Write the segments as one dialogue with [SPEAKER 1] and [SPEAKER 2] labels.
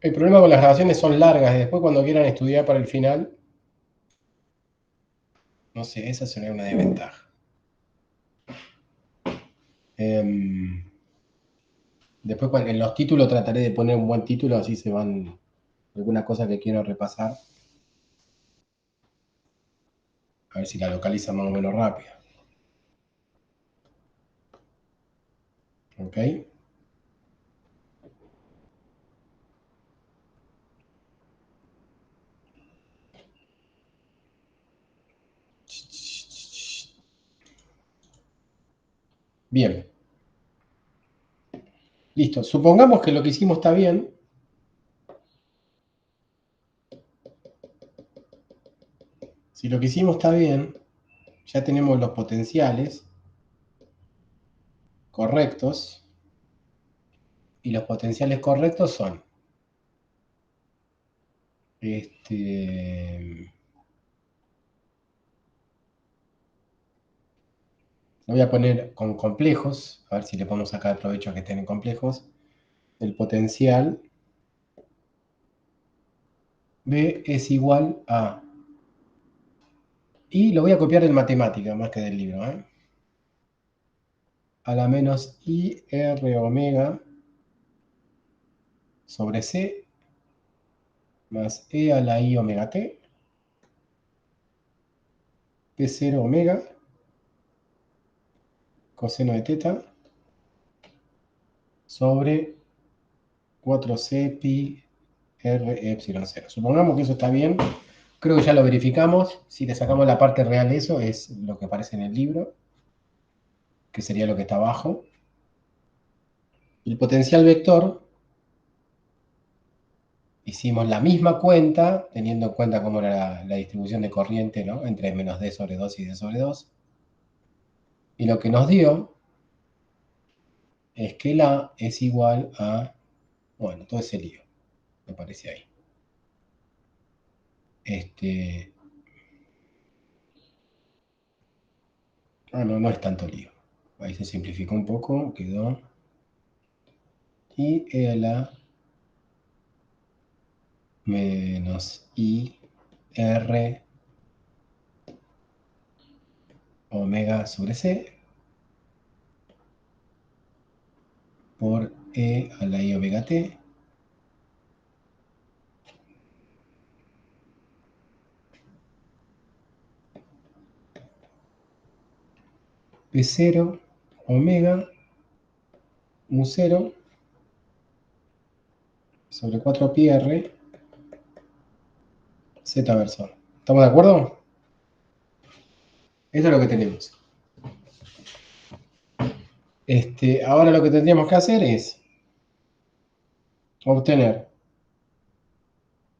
[SPEAKER 1] El problema con las grabaciones son largas, y después cuando quieran estudiar para el final, no sé, esa sería una desventaja. Después en los títulos trataré de poner un buen título, así se van alguna cosa que quiero repasar. A ver si la localiza más o menos rápido. ¿Ok? Bien. Listo. Supongamos que lo que hicimos está bien. Si lo que hicimos está bien, ya tenemos los potenciales correctos. Y los potenciales correctos son lo voy a poner con complejos, a ver si le podemos sacar provecho a que estén en complejos. El potencial B es igual a... Y lo voy a copiar en matemática más que del libro, ¿eh? A la menos I R omega sobre C más E a la I omega T, P0 omega, coseno de teta, sobre 4C pi R epsilon 0. Supongamos que eso está bien. Creo que ya lo verificamos. Si le sacamos la parte real de eso, es lo que aparece en el libro, que sería lo que está abajo. El potencial vector, hicimos la misma cuenta, teniendo en cuenta cómo era la distribución de corriente, ¿no? Entre menos d sobre 2 y d sobre 2. Y lo que nos dio es que la es igual a, bueno, todo ese lío, me parece ahí. No es tanto lío. Ahí se simplificó un poco, quedó. Y e a la menos I R omega sobre C por E a la I omega T P0 omega mu 0 sobre 4 pi R Z versor. ¿Estamos de acuerdo? Eso es lo que tenemos. Ahora lo que tendríamos que hacer es obtener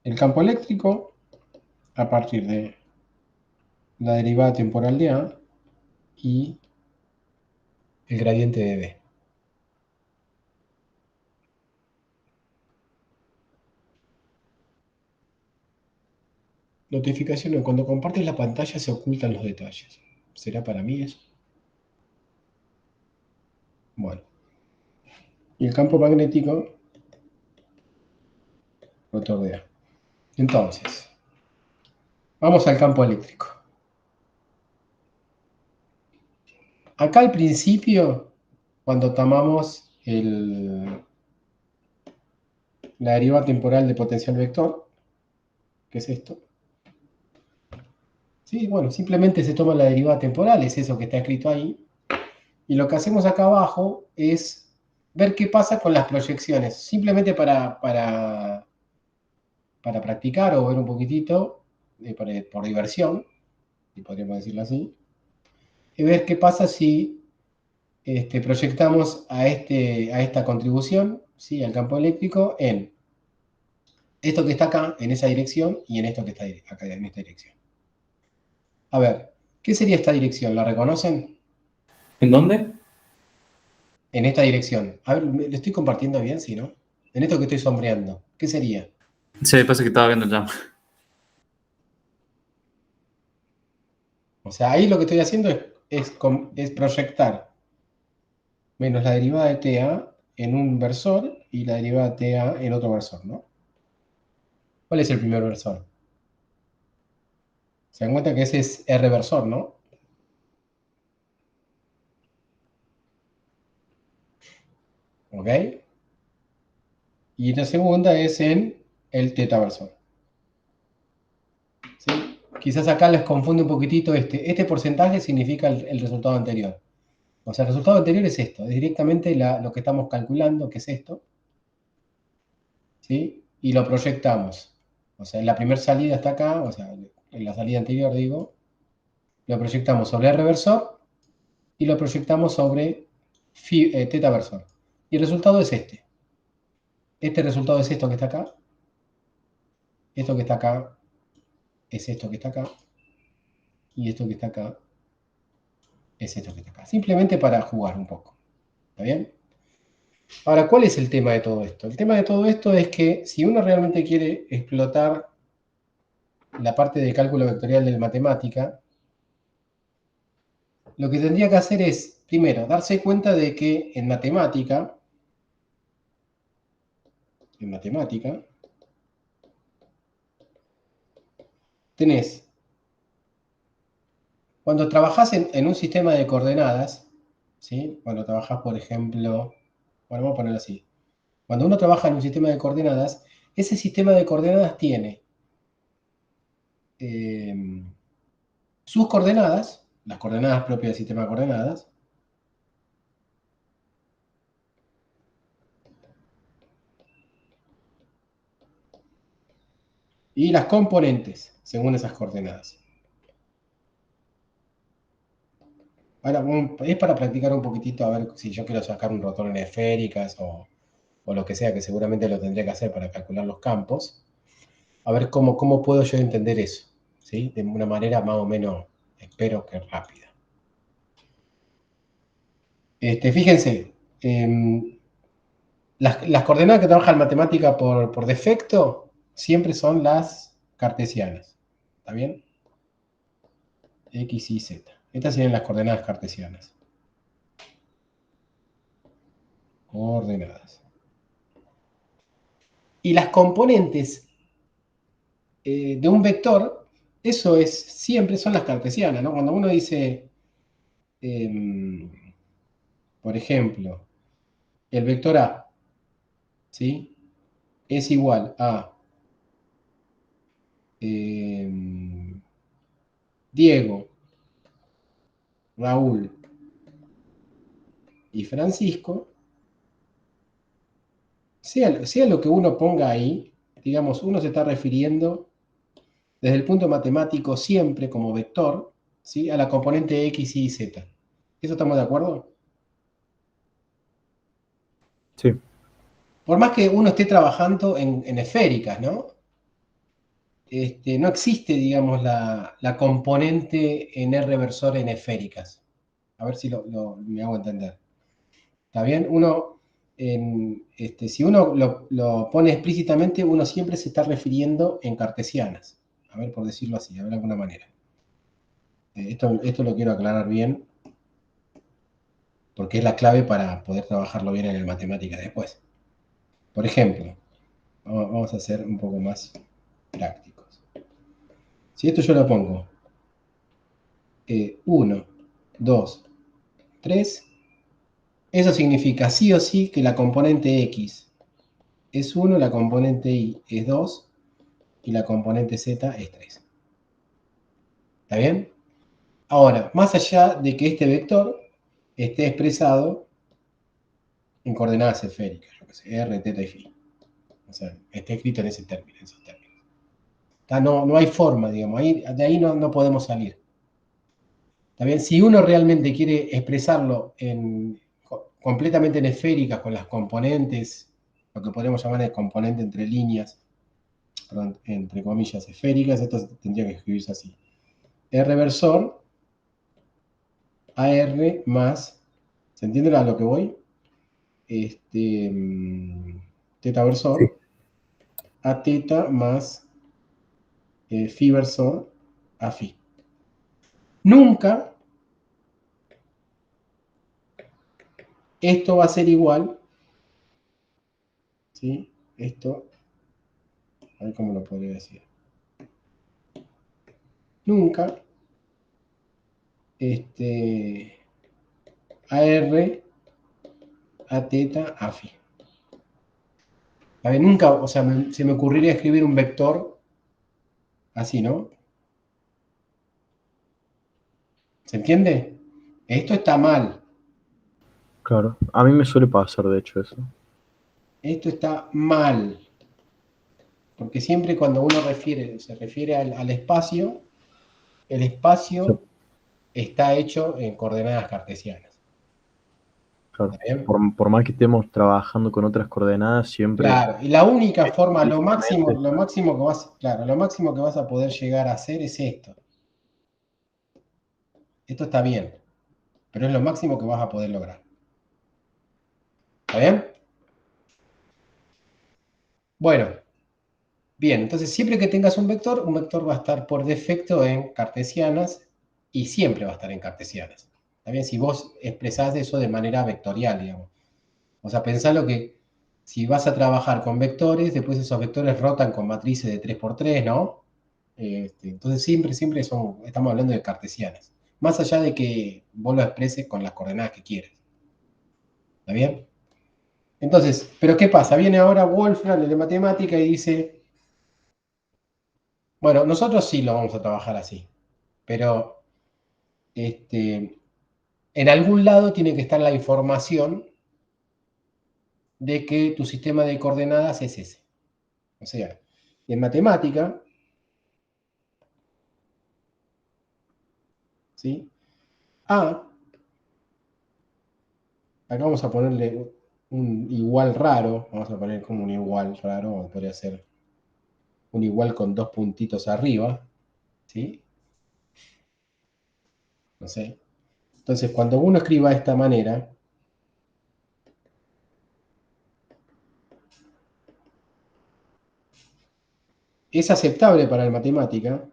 [SPEAKER 1] el campo eléctrico a partir de la derivada temporal de A y el gradiente de B. Notificaciones. Cuando compartes la pantalla se ocultan los detalles. ¿Será para mí eso? Bueno. Y el campo magnético, rotor de A. Entonces, vamos al campo eléctrico. Acá al principio, cuando tomamos la derivada temporal de potencial vector, que es esto. Sí, bueno, simplemente se toma la derivada temporal, es eso que está escrito ahí. Y lo que hacemos acá abajo es ver qué pasa con las proyecciones. Simplemente para practicar o ver un poquitito, por diversión, si podríamos decirlo así, y ver qué pasa si proyectamos a esta contribución, ¿sí? Al campo eléctrico, en esto que está acá, en esa dirección, y en esto que está acá, en esta dirección. A ver, ¿qué sería esta dirección? ¿La reconocen?
[SPEAKER 2] ¿En dónde?
[SPEAKER 1] En esta dirección. A ver, ¿le estoy compartiendo bien? Sí, ¿no? En esto que estoy sombreando. ¿Qué sería?
[SPEAKER 2] Sí, pasa que estaba viendo ya.
[SPEAKER 1] O sea, ahí lo que estoy haciendo es proyectar menos la derivada de TA en un versor y la derivada de TA en otro versor, ¿no? ¿Cuál es el primer versor? Se dan cuenta que ese es R versor, ¿no? ¿Ok? Y la segunda es en el teta versor. ¿Sí? Quizás acá les confunde un poquitito este. Este porcentaje significa el resultado anterior. O sea, el resultado anterior es esto, es directamente lo que estamos calculando, que es esto, ¿sí? Y lo proyectamos. O sea, en la primera salida está acá, o sea, en la salida anterior digo, lo proyectamos sobre R versor y lo proyectamos sobre teta versor. Y el resultado es este. Este resultado es esto que está acá. Esto que está acá es esto que está acá. Y esto que está acá es esto que está acá. Simplemente para jugar un poco. ¿Está bien? Ahora, ¿cuál es el tema de todo esto? El tema de todo esto es que si uno realmente quiere explotar la parte de cálculo vectorial de la matemática, lo que tendría que hacer es, primero, darse cuenta de que en matemática, tenés, cuando trabajás en un sistema de coordenadas, ¿sí? Cuando trabajás, por ejemplo, bueno, vamos a ponerlo así. Cuando uno trabaja en un sistema de coordenadas, ese sistema de coordenadas tiene eh, sus coordenadas, las coordenadas propias del sistema de coordenadas, y las componentes, según esas coordenadas. Ahora, es para practicar un poquitito, a ver si yo quiero sacar un rotor en esféricas o lo que sea, que seguramente lo tendría que hacer para calcular los campos. A ver cómo puedo yo entender eso, ¿sí? De una manera más o menos, espero que rápida. Fíjense, las coordenadas que trabaja en matemática por defecto siempre son las cartesianas. ¿Está bien? X, Y, Z. Estas serían las coordenadas cartesianas. Coordenadas. Y las componentes de un vector, eso es, siempre son las cartesianas, ¿no? Cuando uno dice, eh, por ejemplo, el vector A, ¿sí? Es igual a Diego, Raúl y Francisco, sea lo que uno ponga ahí, digamos, uno se está refiriendo desde el punto matemático siempre como vector, ¿sí? A la componente X, Y, Z. ¿Eso estamos de acuerdo?
[SPEAKER 2] Sí.
[SPEAKER 1] Por más que uno esté trabajando en esféricas, ¿no? No existe, digamos, la componente en R versor en esféricas. A ver si me hago entender. ¿Está bien? Si uno lo pone explícitamente, uno siempre se está refiriendo en cartesianas. A ver, por decirlo así, a ver de alguna manera. Esto lo quiero aclarar bien, porque es la clave para poder trabajarlo bien en el matemática después. Por ejemplo, vamos a ser un poco más prácticos. Si esto yo lo pongo 1, 2, 3, eso significa sí o sí que la componente X es 1, la componente Y es 2 y la componente Z es 3. ¿Está bien? Ahora, más allá de que este vector esté expresado en coordenadas esféricas, yo que sé, R, θ y φ. O sea, esté escrito en esos términos. No hay forma, digamos, de ahí no podemos salir. ¿Está bien? Si uno realmente quiere expresarlo completamente en esféricas, con las componentes, lo que podemos llamar el componente entre líneas, perdón, entre comillas, esféricas, esto tendría que escribirse así. R versor AR más, ¿se entiende a lo que voy? Teta
[SPEAKER 2] Sí.
[SPEAKER 1] versor a teta más phi versor a phi. Nunca esto va a ser igual, ¿sí? Esto A ver cómo lo podría decir. Nunca AR, A teta, a phi. A ver, nunca, o sea, se me ocurriría escribir un vector así, ¿no? ¿Se entiende? Esto está mal.
[SPEAKER 3] Claro, a mí me suele pasar de hecho eso.
[SPEAKER 1] Esto está mal. Porque siempre cuando uno se refiere al espacio, el
[SPEAKER 3] O sea,
[SPEAKER 1] espacio está hecho en coordenadas cartesianas.
[SPEAKER 3] claro,
[SPEAKER 1] ¿Está bien?
[SPEAKER 3] por más que estemos trabajando con otras coordenadas, siempre
[SPEAKER 1] Claro, y la única forma,
[SPEAKER 3] implícitamente
[SPEAKER 1] lo máximo que vas, claro, lo máximo que vas a poder llegar a hacer es esto. Esto está bien, pero es lo máximo que vas a poder lograr. ¿Está bien? Bueno, bien, entonces siempre que tengas un vector va a estar por defecto en cartesianas y siempre va a estar en cartesianas. ¿Está bien? Si vos expresás eso de manera vectorial, digamos. O sea, pensalo que si vas a trabajar con vectores, después esos vectores rotan con matrices de 3×3, ¿no? Entonces siempre estamos hablando de cartesianas. Más allá de que vos lo expreses con las coordenadas que quieras. ¿Está bien? Entonces, ¿pero qué pasa? Viene ahora Wolfram, el de matemática, y dice, bueno, nosotros sí lo vamos a trabajar así, pero en algún lado tiene que estar la información de que tu sistema de coordenadas es ese. O sea, en matemática, ¿sí? A, acá vamos a ponerle un igual raro, vamos a poner como un igual raro, podría ser un igual con dos puntitos arriba, ¿sí? No sé. Entonces, cuando uno escriba de esta manera, es aceptable para la matemática,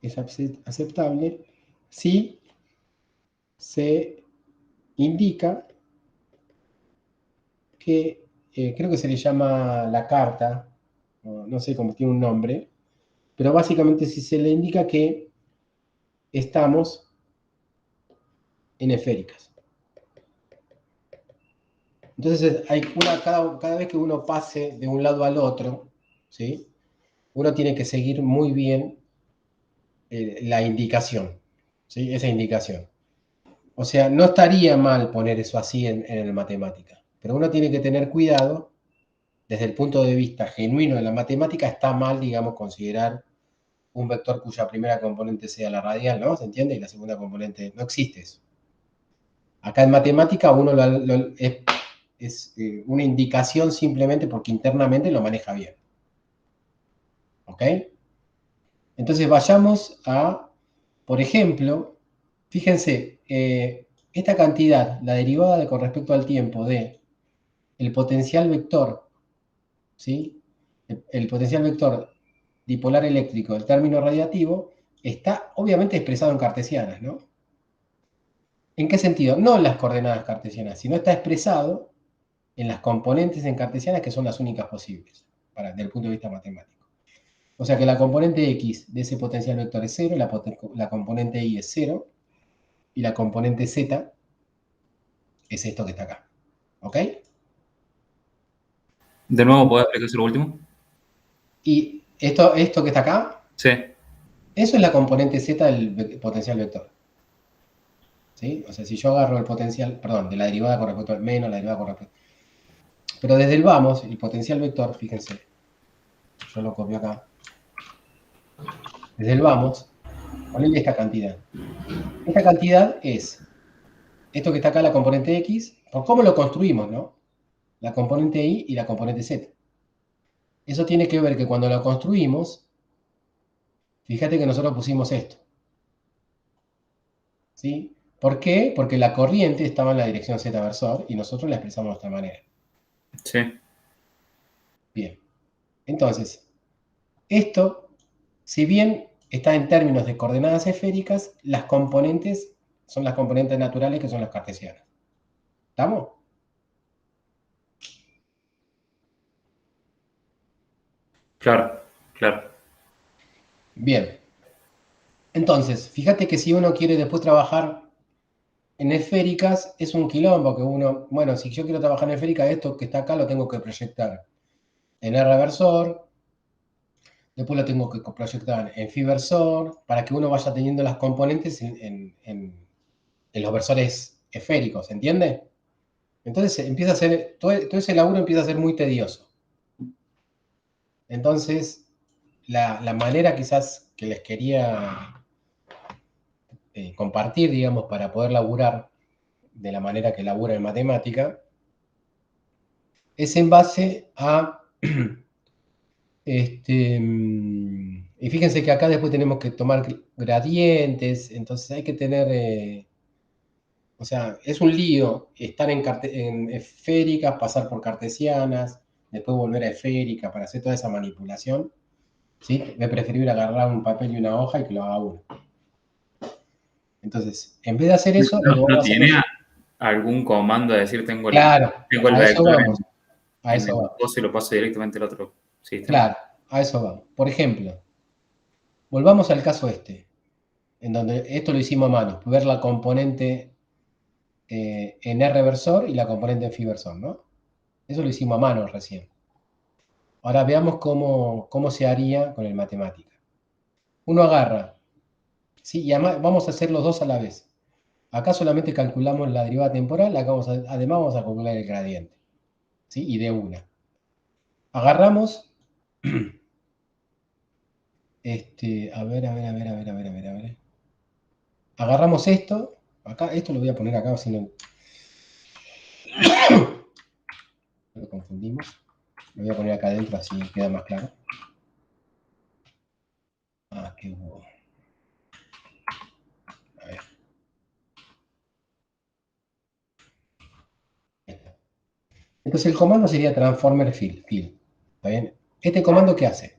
[SPEAKER 1] es aceptable si se indica que, creo que se le llama la carta, no sé cómo tiene un nombre, pero básicamente si se le indica que estamos en esféricas. Entonces, cada vez que uno pase de un lado al otro, ¿sí? Uno tiene que seguir muy bien la indicación, ¿sí? Esa indicación. O sea, no estaría mal poner eso así en el matemática, pero uno tiene que tener cuidado, desde el punto de vista genuino de la matemática, está mal, digamos, considerar un vector cuya primera componente sea la radial, ¿no? ¿Se entiende? Y la segunda componente, no existe eso. Acá en matemática uno es una indicación simplemente porque internamente lo maneja bien. ¿Ok? Entonces vayamos a, por ejemplo, fíjense, esta cantidad, la derivada con respecto al tiempo de el potencial vector, ¿sí? El potencial vector dipolar eléctrico del término radiativo está obviamente expresado en cartesianas, ¿no? ¿En qué sentido? No en las coordenadas cartesianas, sino está expresado en las componentes en cartesianas que son las únicas posibles, desde el punto de vista matemático. O sea que la componente X de ese potencial vector es 0, la componente Y es 0, y la componente Z es esto que está acá. ¿Ok?
[SPEAKER 2] De nuevo, ¿puedes explicar lo último?
[SPEAKER 1] Y esto que está acá,
[SPEAKER 2] Sí.
[SPEAKER 1] eso es la componente Z del potencial vector. ¿Sí? O sea, si yo agarro el potencial, perdón, de la derivada con respecto al menos, la derivada con respecto. Pero desde el vamos, el potencial vector, fíjense, yo lo copio acá. Desde el vamos, ponle esta cantidad. Esta cantidad es esto que está acá, la componente X, por cómo lo construimos, ¿no? La componente Y y la componente Z. Eso tiene que ver que cuando lo construimos, fíjate que nosotros pusimos esto. ¿Sí? ¿Por qué? Porque la corriente estaba en la dirección Z versor y nosotros la expresamos de esta manera.
[SPEAKER 2] Sí.
[SPEAKER 1] Bien. Entonces, esto, si bien está en términos de coordenadas esféricas, las componentes son las componentes naturales que son las cartesianas. ¿Estamos?
[SPEAKER 2] Claro, claro.
[SPEAKER 1] Bien. Entonces, fíjate que si uno quiere después trabajar en esféricas, es un quilombo que uno, bueno, si yo quiero trabajar en esférica, esto que está acá lo tengo que proyectar en R-versor, después lo tengo que proyectar en Fiversor, para que uno vaya teniendo las componentes en los versores esféricos, ¿entiende? Entonces empieza a ser, todo ese laburo empieza a ser muy tedioso. Entonces, la manera quizás que les quería compartir, digamos, para poder laburar de la manera que labura en matemática, es en base a, y fíjense que acá después tenemos que tomar gradientes, entonces hay que tener, o sea, es un lío estar en esféricas, pasar por cartesianas, después volver a esférica para hacer toda esa manipulación, ¿sí? Es preferible agarrar un papel y una hoja y que lo haga uno. Entonces, en vez de hacer eso, lo que
[SPEAKER 2] ¿No,
[SPEAKER 1] vamos
[SPEAKER 2] no
[SPEAKER 1] a hacer
[SPEAKER 2] tiene
[SPEAKER 1] es...
[SPEAKER 2] algún comando de decir
[SPEAKER 1] Claro,
[SPEAKER 2] tengo el
[SPEAKER 1] a eso
[SPEAKER 2] vector
[SPEAKER 1] vamos, a
[SPEAKER 2] en
[SPEAKER 1] eso
[SPEAKER 2] el
[SPEAKER 1] vamos.
[SPEAKER 2] coso y lo paso directamente al otro sistema?
[SPEAKER 1] Claro, a eso vamos. Por ejemplo, volvamos al caso este, en donde esto lo hicimos a mano, ver la componente en R-versor y la componente en Fiversor, ¿no? Eso lo hicimos a mano recién. Ahora veamos cómo se haría con el matemática. Uno agarra, ¿sí? Y además vamos a hacer los dos a la vez. Acá solamente calculamos la derivada temporal, acá además vamos a calcular el gradiente, ¿sí? Y de una. Agarramos, a ver. Agarramos esto, acá, esto lo voy a poner acá, si no lo confundimos. Lo voy a poner acá adentro, así queda más claro. Ah, qué hubo. A ver. Entonces el comando sería transformer field. ¿Está bien? ¿Este comando qué hace?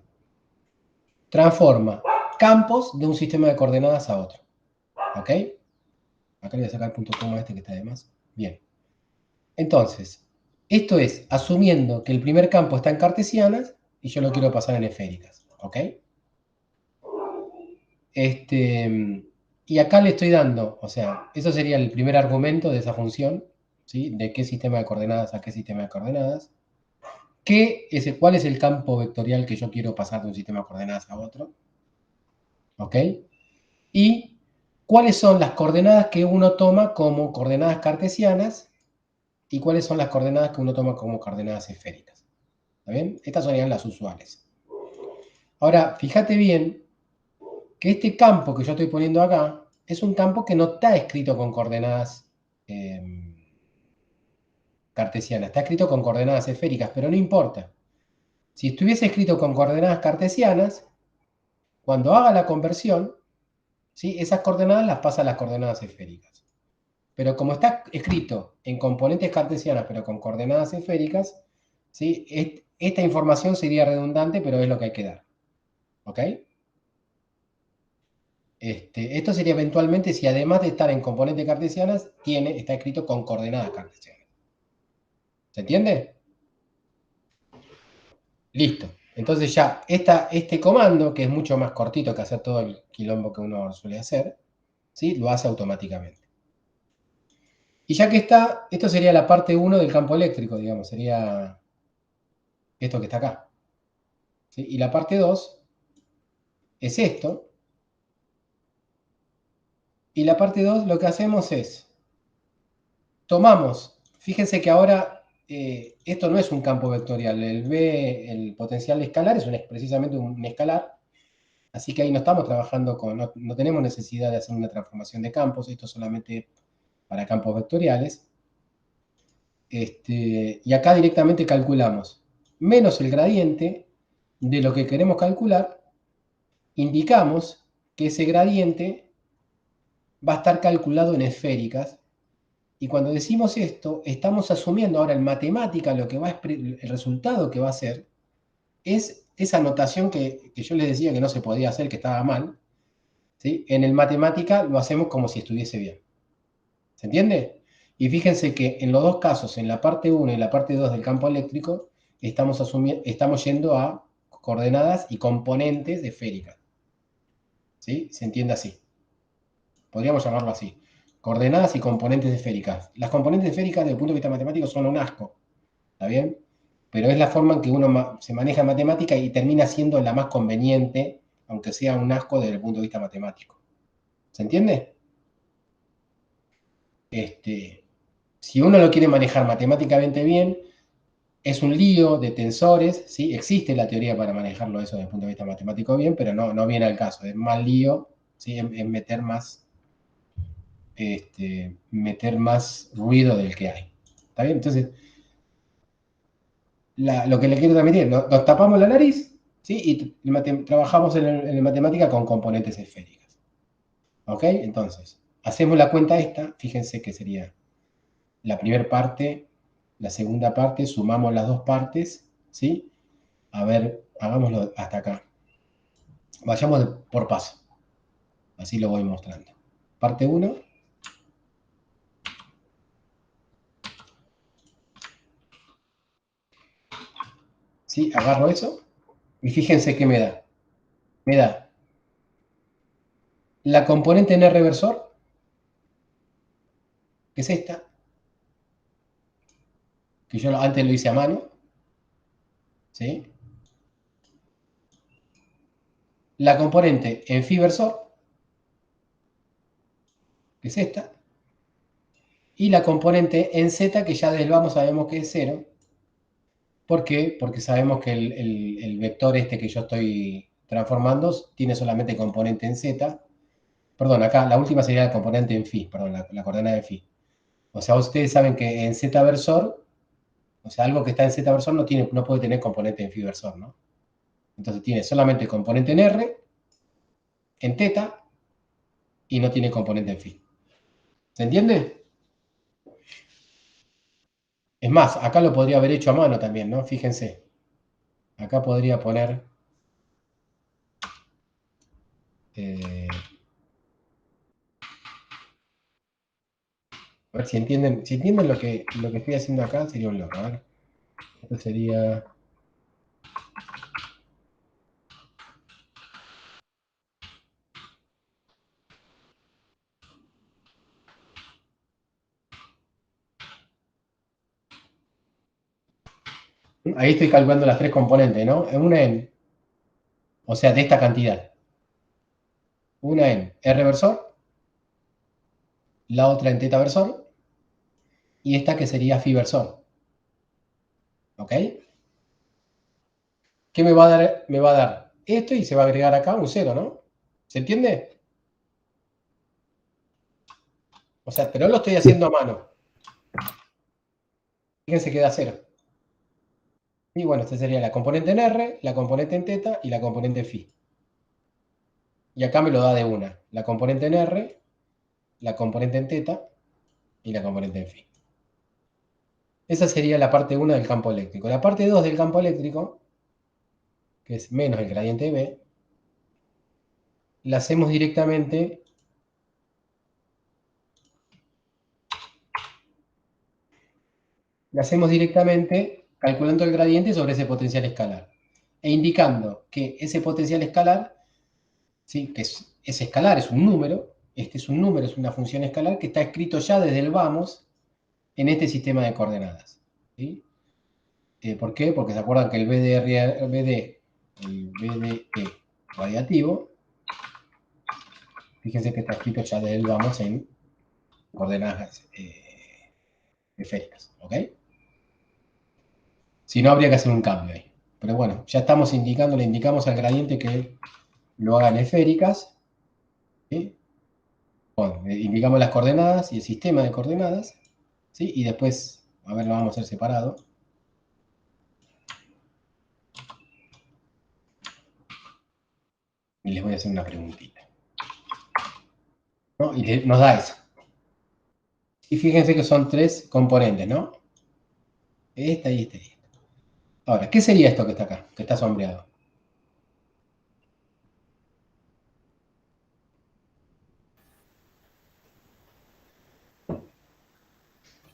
[SPEAKER 1] Transforma campos de un sistema de coordenadas a otro. ¿Ok? Acá le voy a sacar el punto coma este que está de más. Bien. Entonces, esto es asumiendo que el primer campo está en cartesianas y yo lo quiero pasar en esféricas. ¿Ok? Y acá le estoy dando, o sea, eso sería el primer argumento de esa función, ¿sí? De qué sistema de coordenadas a qué sistema de coordenadas. ¿Cuál es el campo vectorial que yo quiero pasar de un sistema de coordenadas a otro? ¿Ok? Y cuáles son las coordenadas que uno toma como coordenadas cartesianas y cuáles son las coordenadas que uno toma como coordenadas esféricas. ¿Está bien? Estas serían las usuales. Ahora, fíjate bien que este campo que yo estoy poniendo acá es un campo que no está escrito con coordenadas cartesianas, está escrito con coordenadas esféricas, pero no importa. Si estuviese escrito con coordenadas cartesianas, cuando haga la conversión, ¿sí? Esas coordenadas las pasa a las coordenadas esféricas. Pero como está escrito en componentes cartesianas, pero con coordenadas esféricas, ¿sí? Esta información sería redundante, pero es lo que hay que dar. ¿Ok? Esto sería eventualmente si además de estar en componentes cartesianas, está escrito con coordenadas cartesianas. ¿Se entiende? Listo. Entonces ya este comando, que es mucho más cortito que hacer todo el quilombo que uno suele hacer, ¿sí? Lo hace automáticamente. Y ya que está, esto sería la parte 1 del campo eléctrico, digamos, sería esto que está acá. ¿Sí? Y la parte 2 es esto. Y la parte 2 lo que hacemos es, tomamos, fíjense que ahora esto no es un campo vectorial, el potencial escalar es precisamente un escalar, así que ahí no estamos trabajando no tenemos necesidad de hacer una transformación de campos, esto es solamente para campos vectoriales. Y acá directamente calculamos menos el gradiente de lo que queremos calcular, indicamos que ese gradiente va a estar calculado en esféricas. Y cuando decimos esto, estamos asumiendo ahora en matemática el resultado que va a ser es esa notación que yo les decía que no se podía hacer, que estaba mal. ¿Sí? En el matemática lo hacemos como si estuviese bien. ¿Se entiende? Y fíjense que en los dos casos, en la parte 1 y la parte 2 del campo eléctrico, estamos yendo a coordenadas y componentes esféricas. ¿Sí? Se entiende así. Podríamos llamarlo así. Coordenadas y componentes esféricas. Las componentes esféricas, desde el punto de vista matemático, son un asco. ¿Está bien? Pero es la forma en que uno se maneja en matemática y termina siendo la más conveniente, aunque sea un asco desde el punto de vista matemático. ¿Se entiende? Si uno lo quiere manejar matemáticamente bien, es un lío de tensores, ¿sí? Existe la teoría para manejarlo eso desde el punto de vista matemático bien, pero no viene al caso. Es más lío, ¿sí? Es meter más ruido del que hay. ¿Está bien? Entonces, lo que le quiero transmitir, nos tapamos la nariz, ¿sí? Y trabajamos en matemática con componentes esféricas. ¿Ok? Entonces, hacemos la cuenta esta, fíjense que sería la primera parte, la segunda parte, sumamos las dos partes, ¿sí? A ver, hagámoslo hasta acá. Vayamos por paso. Así lo voy mostrando. Parte 1. ¿Sí? Agarro eso y fíjense qué me da. Me da la componente en R versor, que es esta, que yo antes lo hice a mano, ¿sí? La componente en phi versor, que es esta, y la componente en z, que ya desde el vamos sabemos que es 0. ¿Por qué? Porque sabemos que el vector este que yo estoy transformando tiene solamente componente en z. Perdón, acá la última sería la componente en phi, perdón, la coordenada de phi. O sea, ustedes saben que en z versor, o sea, algo que está en z versor no puede tener componente en phi versor, ¿no? Entonces tiene solamente componente en r, en θ, y no tiene componente en phi. ¿Se entiende? Es más, acá lo podría haber hecho a mano también, ¿no? Fíjense. Acá podría poner... a ver si entienden lo que estoy haciendo acá, sería un logro. A ver. Esto sería... Ahí estoy calculando las tres componentes, ¿no? Una en... O sea, de esta cantidad. Una en R versor, la otra en θ versor, y esta que sería phi versor. ¿Ok? ¿Qué me va a dar? Me va a dar esto y se va a agregar acá un 0, ¿no? ¿Se entiende? O sea, pero lo estoy haciendo a mano. Fíjense que da 0. Y bueno, esta sería la componente en R, la componente en θ y la componente en phi. Y acá me lo da de una. La componente en R, la componente en θ y la componente en phi. Esa sería la parte 1 del campo eléctrico. La parte 2 del campo eléctrico, que es menos el gradiente B, la hacemos directamente calculando el gradiente sobre ese potencial escalar e indicando que ese potencial escalar, ¿sí? Que es escalar, es un número, este es un número, es una función escalar que está escrito ya desde el vamos en este sistema de coordenadas. ¿Sí? ¿Por qué? Porque se acuerdan que el BDE radiativo, fíjense que está escrito ya desde el vamos en coordenadas esféricas. ¿Ok? Si no, habría que hacer un cambio ahí. Pero bueno, ya estamos indicando, le indicamos al gradiente que lo hagan esféricas. ¿Sí? Bueno, indicamos las coordenadas y el sistema de coordenadas. ¿Sí? Y después, a ver, lo vamos a hacer separado. Y les voy a hacer una preguntita. ¿No? Y nos da eso. Y fíjense que son tres componentes, ¿no? Esta y esta y esta. Ahora, ¿qué sería esto que está acá? Que está sombreado.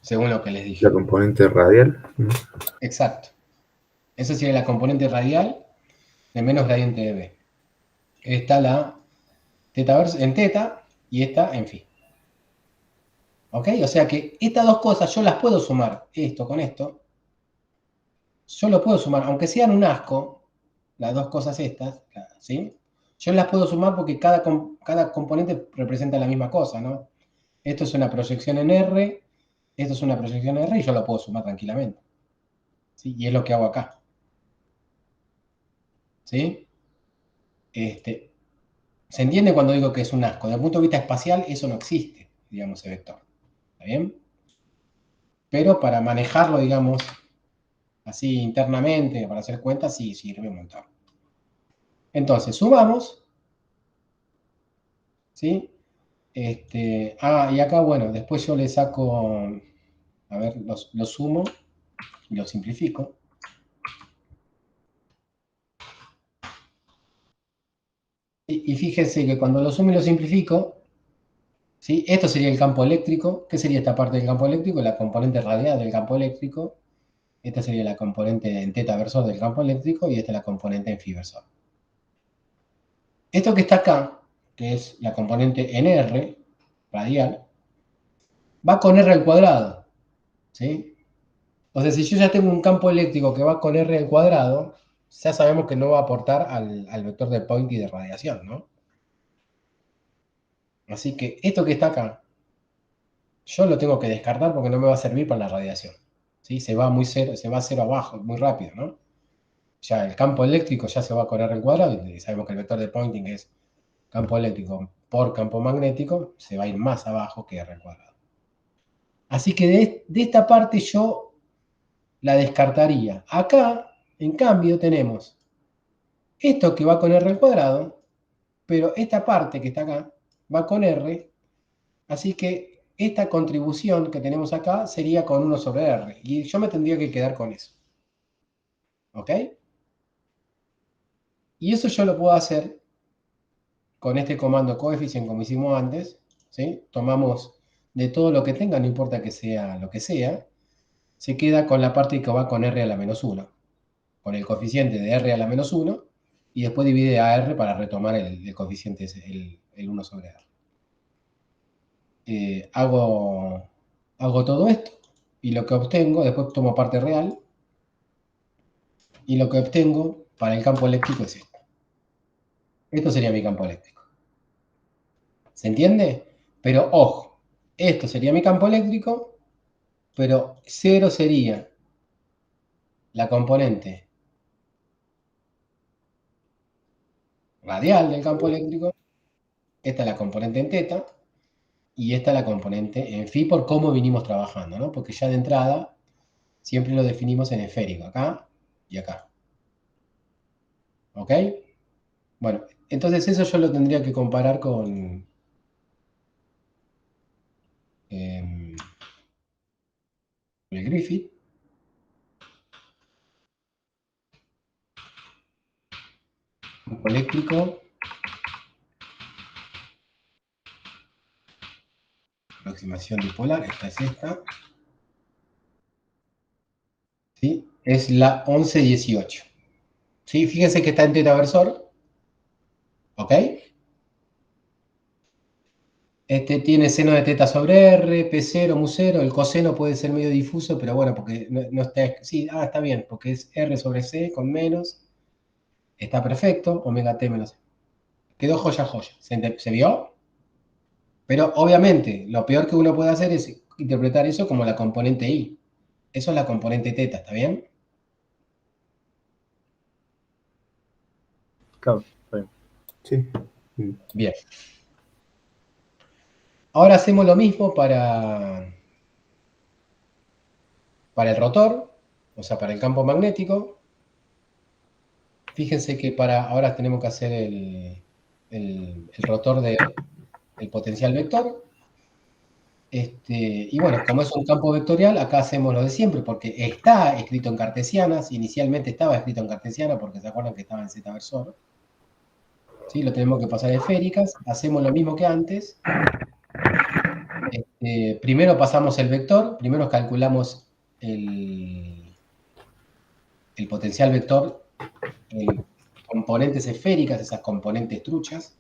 [SPEAKER 1] Según lo que les dije.
[SPEAKER 3] La componente radial.
[SPEAKER 1] Exacto. Esa sería la componente radial. de menos gradiente de B. Está la teta en teta y esta en phi. ¿Ok? O sea que estas dos cosas yo las puedo sumar, esto con esto. Yo lo puedo sumar, aunque sean un asco, las dos cosas estas, ¿sí? Yo las puedo sumar porque cada componente representa la misma cosa, ¿no? Esto es una proyección en R, esto es una proyección en R y yo lo puedo sumar tranquilamente. ¿Sí? Y es lo que hago acá. ¿Sí? ¿Se entiende cuando digo que es un asco? Desde el punto de vista espacial, eso no existe, digamos, ese vector. ¿Está bien? Pero para manejarlo, digamos, así internamente, para hacer cuentas, sí sirve un montón. Entonces, sumamos, ¿sí? Y acá, bueno, después yo le saco, a ver, lo sumo y lo simplifico. Y fíjense que cuando lo sumo y lo simplifico, ¿sí? Esto sería el campo eléctrico. ¿Qué sería esta parte del campo eléctrico? La componente radial del campo eléctrico. Esta sería la componente en teta versor del campo eléctrico y esta es la componente en phi versor. Esto que está acá, que es la componente en R, radial, va con R al cuadrado. ¿Sí? Entonces, si yo ya tengo un campo eléctrico que va con R al cuadrado, ya sabemos que no va a aportar al vector de Poynting de radiación, ¿no? Así que esto que está acá, yo lo tengo que descartar porque no me va a servir para la radiación. ¿Sí? Se va a cero abajo, muy rápido, ¿no? Ya el campo eléctrico ya se va con R al cuadrado y sabemos que el vector de Poynting es campo eléctrico por campo magnético, se va a ir más abajo que R al cuadrado. Así que de esta parte yo la descartaría. Acá, en cambio, tenemos esto que va con R al cuadrado, pero esta parte que está acá va con R, así que esta contribución que tenemos acá sería con 1 sobre R, y yo me tendría que quedar con eso. ¿Ok? Y eso yo lo puedo hacer con este comando coeficient como hicimos antes, ¿sí? Tomamos de todo lo que tenga, no importa que sea lo que sea, se queda con la parte que va con R a la menos 1, con el coeficiente de R a la menos 1, y después divide a R para retomar el coeficiente ese, el 1 sobre R. Hago todo esto, y lo que obtengo, después tomo parte real, y lo que obtengo para el campo eléctrico es esto. Esto sería mi campo eléctrico. ¿Se entiende? Pero ojo, esto sería mi campo eléctrico, pero 0 sería la componente radial del campo eléctrico, esta es la componente en teta, y esta es la componente en phi por cómo vinimos trabajando, ¿no? Porque ya de entrada siempre lo definimos en esférico, acá y acá. ¿Ok? Bueno, entonces eso yo lo tendría que comparar con el Griffith. Campo eléctrico. Aproximación dipolar, esta es esta. ¿Sí? Es la 1118. ¿Sí? Fíjense que está en teta versor. ¿Ok? Tiene seno de teta sobre R, P0, mu0. El coseno puede ser medio difuso, pero bueno, porque no está. Sí, está bien, porque es R sobre C con menos. Está perfecto. Omega T menos. Quedó joya, joya. ¿Se vio? Pero obviamente, lo peor que uno puede hacer es interpretar eso como la componente I. Eso es la componente teta, ¿está bien?
[SPEAKER 3] Claro, está bien.
[SPEAKER 4] Sí.
[SPEAKER 1] Bien. Ahora hacemos lo mismo para el rotor, o sea, para el campo magnético. Fíjense que ahora tenemos que hacer el rotor del potencial vector. Y bueno, como es un campo vectorial, acá hacemos lo de siempre, porque está escrito en cartesianas. Inicialmente estaba escrito en cartesiana, porque se acuerdan que estaba en zeta versor. ¿Sí? Lo tenemos que pasar a esféricas. Hacemos lo mismo que antes. Primero pasamos el vector, primero calculamos el potencial vector, componentes esféricas, esas componentes truchas,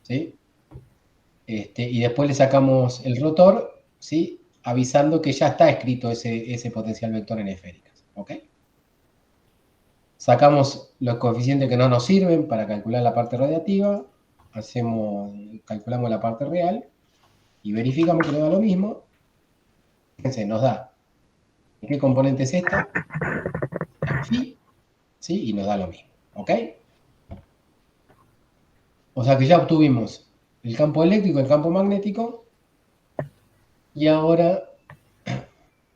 [SPEAKER 1] ¿sí? Y después le sacamos el rotor, ¿sí? Avisando que ya está escrito ese potencial vector en esféricas, ¿ok? Sacamos los coeficientes que no nos sirven para calcular la parte radiativa, calculamos la parte real y verificamos que nos da lo mismo. Fíjense, nos da ¿qué componente es esta? Phi, ¿sí? Y nos da lo mismo, ¿ok? O sea que ya obtuvimos el campo eléctrico, el campo magnético, y ahora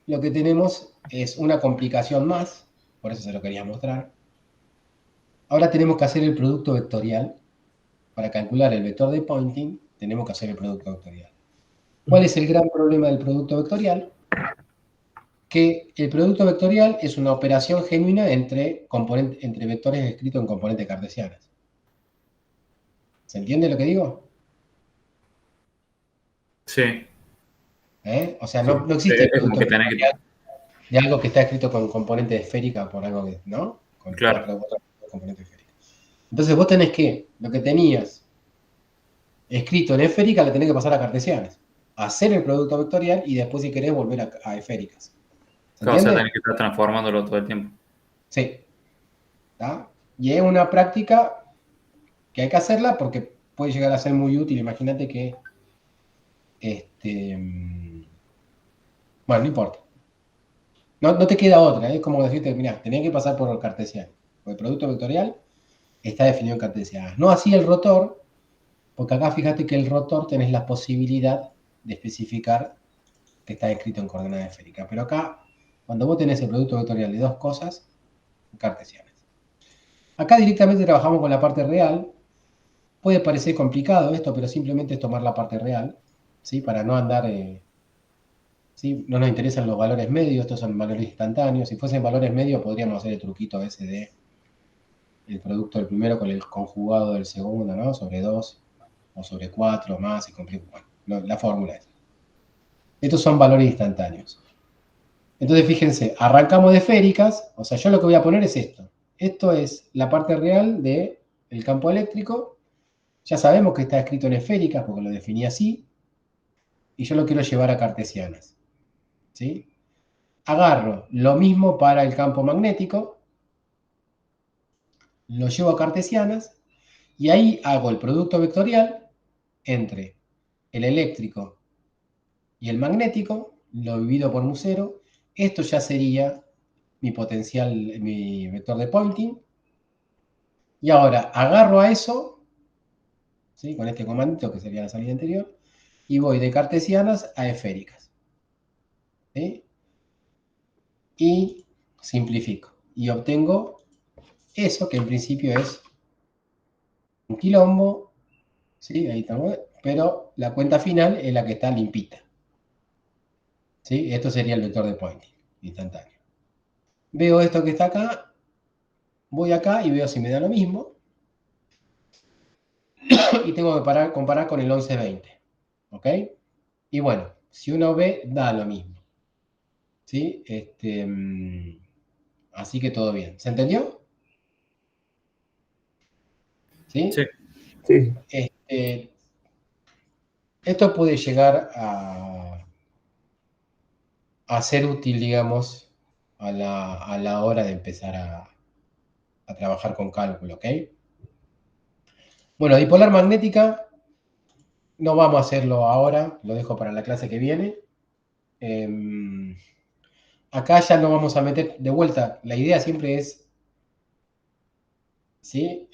[SPEAKER 1] lo que tenemos es una complicación más, por eso se lo quería mostrar. Ahora tenemos que hacer el producto vectorial. Para calcular el vector de Poynting, tenemos que hacer el producto vectorial. ¿Cuál es el gran problema del producto vectorial? Que el producto vectorial es una operación genuina entre vectores escritos en componentes cartesianas. ¿Se entiende lo que digo?
[SPEAKER 2] Sí.
[SPEAKER 1] O sea,
[SPEAKER 2] Sí.
[SPEAKER 1] no existe el
[SPEAKER 2] Es como
[SPEAKER 1] producto
[SPEAKER 2] que tenés que...
[SPEAKER 1] vectorial de algo que está escrito con componente esférica por algo que, ¿no? Con
[SPEAKER 2] Claro.
[SPEAKER 1] cuatro componentes esféricas. Entonces vos tenés que, lo que tenías escrito en esférica, le tenés que pasar a cartesianas. Hacer el producto vectorial y después, si querés, volver a esféricas. ¿Se
[SPEAKER 2] Claro, o sea,
[SPEAKER 1] entiende?
[SPEAKER 2] tenés que estar transformándolo todo el tiempo.
[SPEAKER 1] Sí. ¿Tá? Y es una práctica que hay que hacerla porque puede llegar a ser muy útil. Imagínate que, bueno, no importa. No te queda otra, es como decirte, mirá, tenés que pasar por el cartesiano. Porque el producto vectorial está definido en cartesianas. No así el rotor, porque acá fíjate que el rotor tenés la posibilidad de especificar que está escrito en coordenadas esféricas. Pero acá, cuando vos tenés el producto vectorial de dos cosas, cartesianas. Acá directamente trabajamos con la parte real. Puede parecer complicado esto, pero simplemente es tomar la parte real, ¿sí? Para no andar, ¿sí? No nos interesan los valores medios, estos son valores instantáneos. Si fuesen valores medios, podríamos hacer el truquito ese de el producto del primero con el conjugado del segundo, ¿no? Sobre 2 o sobre 4 más y complica. Bueno, la fórmula es. Estos son valores instantáneos. Entonces, fíjense, arrancamos de esféricas, o sea, yo lo que voy a poner es esto. Esto es la parte real del campo eléctrico. Ya sabemos que está escrito en esféricas porque lo definí así. Y yo lo quiero llevar a cartesianas. ¿Sí? Agarro lo mismo para el campo magnético, lo llevo a cartesianas y ahí hago el producto vectorial entre el eléctrico y el magnético, lo divido por mu0. Esto ya sería mi potencial, mi vector de Poynting. Y ahora agarro a eso, ¿sí? Con este comandito que sería la salida anterior, y voy de cartesianas a esféricas. ¿Sí? Y simplifico. Y obtengo eso que en principio es un quilombo, ¿sí? Ahí estamos, pero la cuenta final es la que está limpita. ¿Sí? Esto sería el vector de Poynting instantáneo. Veo esto que está acá, voy acá y veo si me da lo mismo. Y tengo que comparar con el 1120. ¿Ok? Y bueno, si uno ve, da lo mismo. ¿Sí? Así que todo bien. ¿Se entendió? ¿Sí?
[SPEAKER 2] Sí.
[SPEAKER 3] Sí.
[SPEAKER 1] Esto puede llegar a ser útil, digamos, a la hora de empezar a trabajar con cálculo, ¿ok? Bueno, dipolar magnética, no vamos a hacerlo ahora, lo dejo para la clase que viene. Acá ya no vamos a meter de vuelta, la idea siempre es, ¿sí?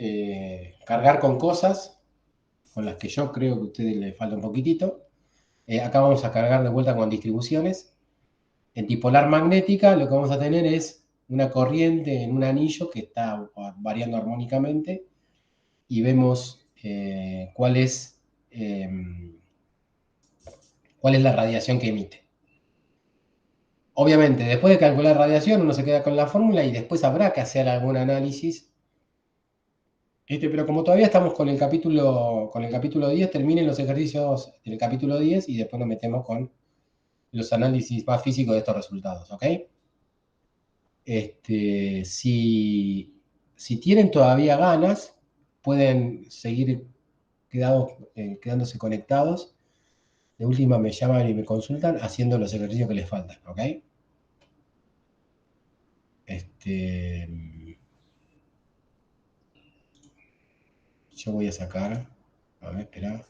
[SPEAKER 1] Cargar con cosas con las que yo creo que a ustedes les falta un poquitito. Acá vamos a cargar de vuelta con distribuciones. En dipolar magnética lo que vamos a tener es una corriente en un anillo que está variando armónicamente y vemos cuál es la radiación que emite. Obviamente, después de calcular radiación, uno se queda con la fórmula y después habrá que hacer algún análisis. Pero como todavía estamos con el capítulo 10, terminen los ejercicios del capítulo 10 y después nos metemos con los análisis más físicos de estos resultados, ¿ok? Si Si tienen todavía ganas, pueden seguir quedándose conectados. De última me llaman y me consultan haciendo los ejercicios que les faltan, ¿ok? Yo voy a sacar, a ver, espera.